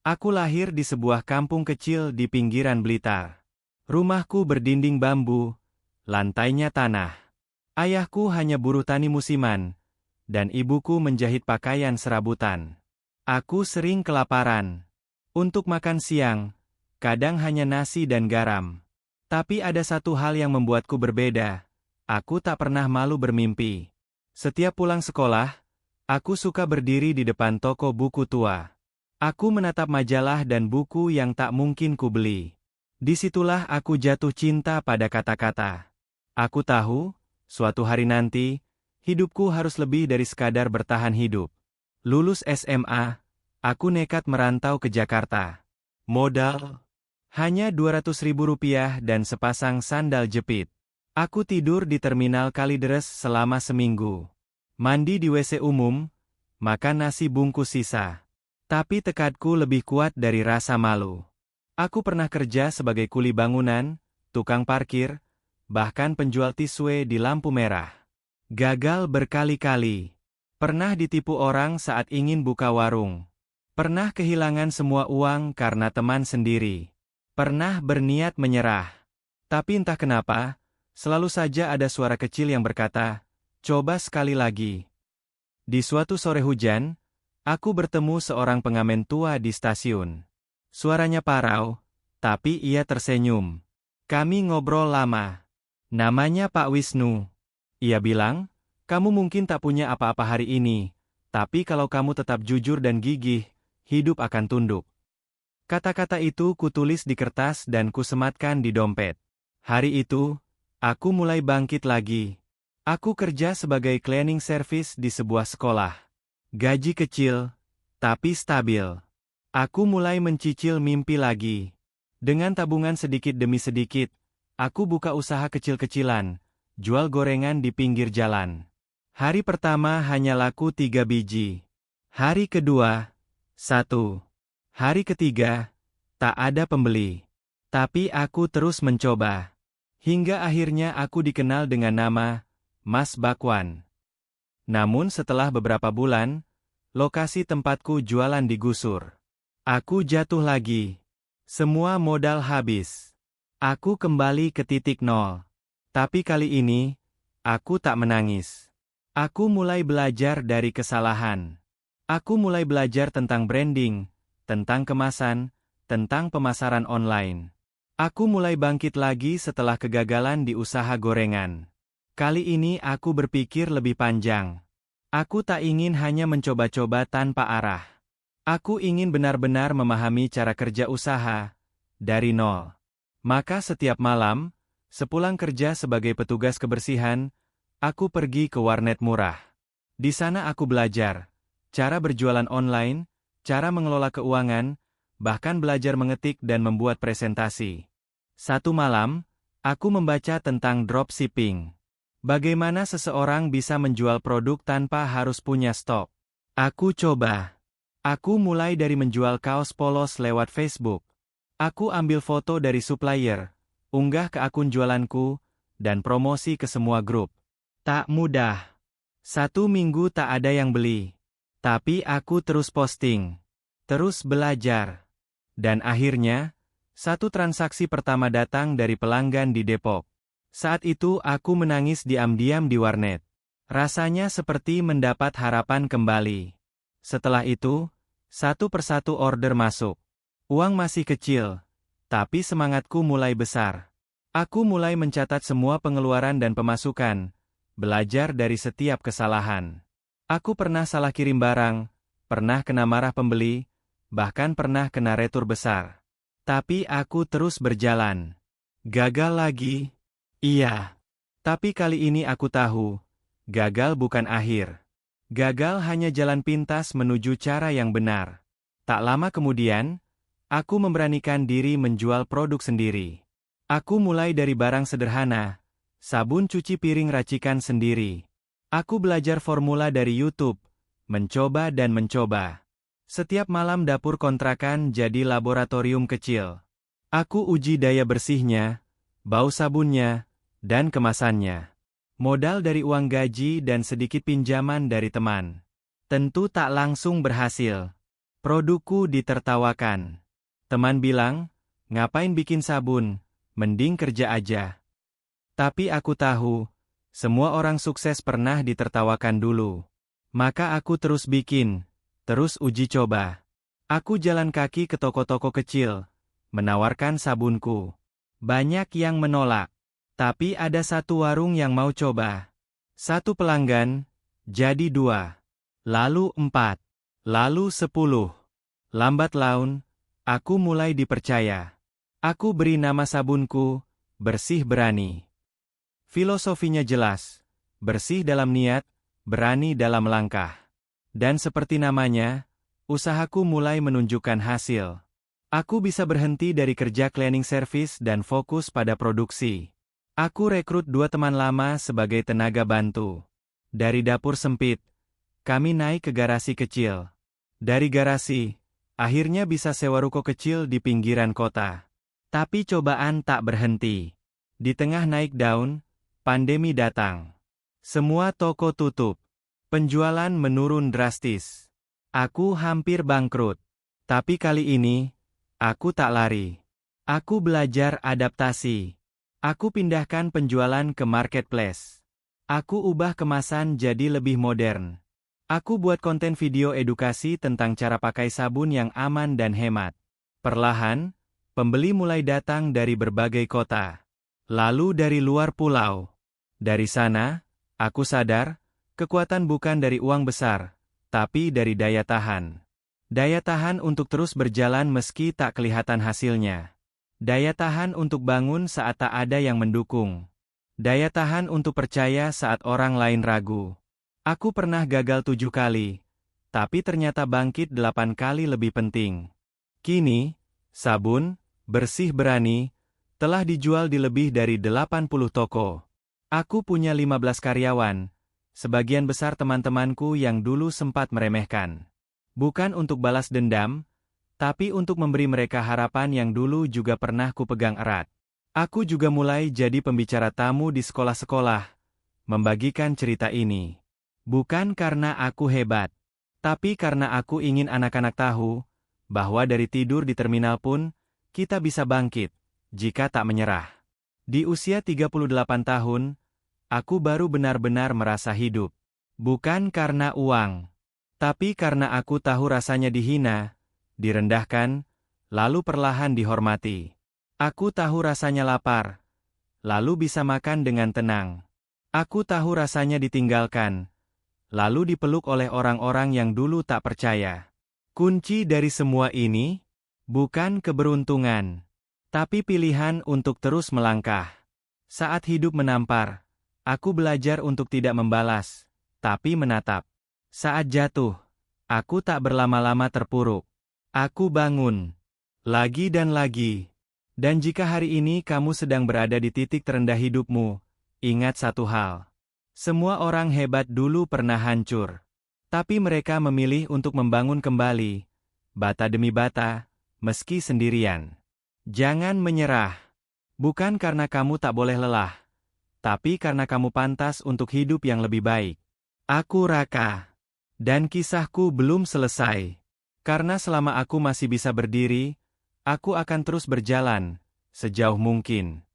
Aku lahir di sebuah kampung kecil di pinggiran Blitar. Rumahku berdinding bambu, lantainya tanah. Ayahku hanya buruh tani musiman, dan ibuku menjahit pakaian serabutan. Aku sering kelaparan. Untuk makan siang, kadang hanya nasi dan garam. Tapi ada satu hal yang membuatku berbeda. Aku tak pernah malu bermimpi. Setiap pulang sekolah, aku suka berdiri di depan toko buku tua. Aku menatap majalah dan buku yang tak mungkin kubeli. Disitulah aku jatuh cinta pada kata-kata. Aku tahu, suatu hari nanti, hidupku harus lebih dari sekadar bertahan hidup. Lulus SMA, aku nekat merantau ke Jakarta. Modal hanya Rp200.000 dan sepasang sandal jepit. Aku tidur di terminal Kalideres selama seminggu. Mandi di WC umum, makan nasi bungkus sisa. Tapi tekadku lebih kuat dari rasa malu. Aku pernah kerja sebagai kuli bangunan, tukang parkir, bahkan penjual tisu di lampu merah. Gagal berkali-kali. Pernah ditipu orang saat ingin buka warung. Pernah kehilangan semua uang karena teman sendiri. Pernah berniat menyerah. Tapi entah kenapa, selalu saja ada suara kecil yang berkata, "Coba sekali lagi." Di suatu sore hujan, aku bertemu seorang pengamen tua di stasiun. Suaranya parau, tapi ia tersenyum. Kami ngobrol lama. Namanya Pak Wisnu. Ia bilang, "Kamu mungkin tak punya apa-apa hari ini, tapi kalau kamu tetap jujur dan gigih, hidup akan tunduk." Kata-kata itu kutulis di kertas dan kusematkan di dompet. Hari itu, aku mulai bangkit lagi. Aku kerja sebagai cleaning service di sebuah sekolah. Gaji kecil, tapi stabil. Aku mulai mencicil mimpi lagi. Dengan tabungan sedikit demi sedikit, aku buka usaha kecil-kecilan, jual gorengan di pinggir jalan. Hari pertama hanya laku 3 biji. Hari kedua, 1. Hari ketiga, tak ada pembeli. Tapi aku terus mencoba. Hingga akhirnya aku dikenal dengan nama Mas Bakwan. Namun setelah beberapa bulan, lokasi tempatku jualan digusur. Aku jatuh lagi. Semua modal habis. Aku kembali ke titik nol. Tapi kali ini, aku tak menangis. Aku mulai belajar dari kesalahan. Aku mulai belajar tentang branding, tentang kemasan, tentang pemasaran online. Aku mulai bangkit lagi setelah kegagalan di usaha gorengan. Kali ini aku berpikir lebih panjang. Aku tak ingin hanya mencoba-coba tanpa arah. Aku ingin benar-benar memahami cara kerja usaha dari nol. Maka setiap malam, sepulang kerja sebagai petugas kebersihan, aku pergi ke warnet murah. Di sana aku belajar cara berjualan online, cara mengelola keuangan, bahkan belajar mengetik dan membuat presentasi. Satu malam, aku membaca tentang dropshipping. Bagaimana seseorang bisa menjual produk tanpa harus punya stok. Aku coba. Aku mulai dari menjual kaos polos lewat Facebook. Aku ambil foto dari supplier, unggah ke akun jualanku, dan promosi ke semua grup. Tak mudah. 1 minggu tak ada yang beli. Tapi aku terus posting, terus belajar. Dan akhirnya, satu transaksi pertama datang dari pelanggan di Depok. Saat itu aku menangis diam-diam di warnet. Rasanya seperti mendapat harapan kembali. Setelah itu, satu persatu order masuk. Uang masih kecil, tapi semangatku mulai besar. Aku mulai mencatat semua pengeluaran dan pemasukan, belajar dari setiap kesalahan. Aku pernah salah kirim barang, pernah kena marah pembeli, bahkan pernah kena retur besar. Tapi aku terus berjalan. Gagal lagi? Iya. Tapi kali ini aku tahu, gagal bukan akhir. Gagal hanya jalan pintas menuju cara yang benar. Tak lama kemudian, aku memberanikan diri menjual produk sendiri. Aku mulai dari barang sederhana, sabun cuci piring racikan sendiri. Aku belajar formula dari YouTube, mencoba dan mencoba. Setiap malam dapur kontrakan jadi laboratorium kecil. Aku uji daya bersihnya, bau sabunnya, dan kemasannya. Modal dari uang gaji dan sedikit pinjaman dari teman. Tentu tak langsung berhasil. Produkku ditertawakan. Teman bilang, ngapain bikin sabun, mending kerja aja. Tapi aku tahu, semua orang sukses pernah ditertawakan dulu. Maka aku terus bikin, terus uji coba. Aku jalan kaki ke toko-toko kecil, menawarkan sabunku. Banyak yang menolak. Tapi ada satu warung yang mau coba. Satu pelanggan, jadi 2. Lalu 4. Lalu 10. Lambat laun, aku mulai dipercaya. Aku beri nama sabunku, Bersih Berani. Filosofinya jelas, bersih dalam niat, berani dalam langkah. Dan seperti namanya, usahaku mulai menunjukkan hasil. Aku bisa berhenti dari kerja cleaning service dan fokus pada produksi. Aku rekrut 2 teman lama sebagai tenaga bantu. Dari dapur sempit, kami naik ke garasi kecil. Dari garasi, akhirnya bisa sewa ruko kecil di pinggiran kota. Tapi cobaan tak berhenti. Di tengah naik daun, pandemi datang. Semua toko tutup. Penjualan menurun drastis. Aku hampir bangkrut. Tapi kali ini, aku tak lari. Aku belajar adaptasi. Aku pindahkan penjualan ke marketplace. Aku ubah kemasan jadi lebih modern. Aku buat konten video edukasi tentang cara pakai sabun yang aman dan hemat. Perlahan, pembeli mulai datang dari berbagai kota. Lalu dari luar pulau. Dari sana, aku sadar, kekuatan bukan dari uang besar, tapi dari daya tahan. Daya tahan untuk terus berjalan meski tak kelihatan hasilnya. Daya tahan untuk bangun saat tak ada yang mendukung. Daya tahan untuk percaya saat orang lain ragu. Aku pernah gagal 7 kali, tapi ternyata bangkit 8 kali lebih penting. Kini, sabun, Bersih Berani, telah dijual di lebih dari 80 toko. Aku punya 15 karyawan, sebagian besar teman-temanku yang dulu sempat meremehkan. Bukan untuk balas dendam, tapi untuk memberi mereka harapan yang dulu juga pernah kupegang erat. Aku juga mulai jadi pembicara tamu di sekolah-sekolah, membagikan cerita ini. Bukan karena aku hebat, tapi karena aku ingin anak-anak tahu, bahwa dari tidur di terminal pun, kita bisa bangkit, jika tak menyerah. Di usia 38 tahun, aku baru benar-benar merasa hidup. Bukan karena uang, tapi karena aku tahu rasanya dihina, direndahkan, lalu perlahan dihormati. Aku tahu rasanya lapar, lalu bisa makan dengan tenang. Aku tahu rasanya ditinggalkan, lalu dipeluk oleh orang-orang yang dulu tak percaya. Kunci dari semua ini, bukan keberuntungan, tapi pilihan untuk terus melangkah. Saat hidup menampar, aku belajar untuk tidak membalas, tapi menatap. Saat jatuh, aku tak berlama-lama terpuruk. Aku bangun, lagi dan lagi. Dan jika hari ini kamu sedang berada di titik terendah hidupmu, ingat satu hal. Semua orang hebat dulu pernah hancur. Tapi mereka memilih untuk membangun kembali, bata demi bata, meski sendirian. Jangan menyerah. Bukan karena kamu tak boleh lelah, tapi karena kamu pantas untuk hidup yang lebih baik. Aku Raka. Dan kisahku belum selesai. Karena selama aku masih bisa berdiri, aku akan terus berjalan, sejauh mungkin.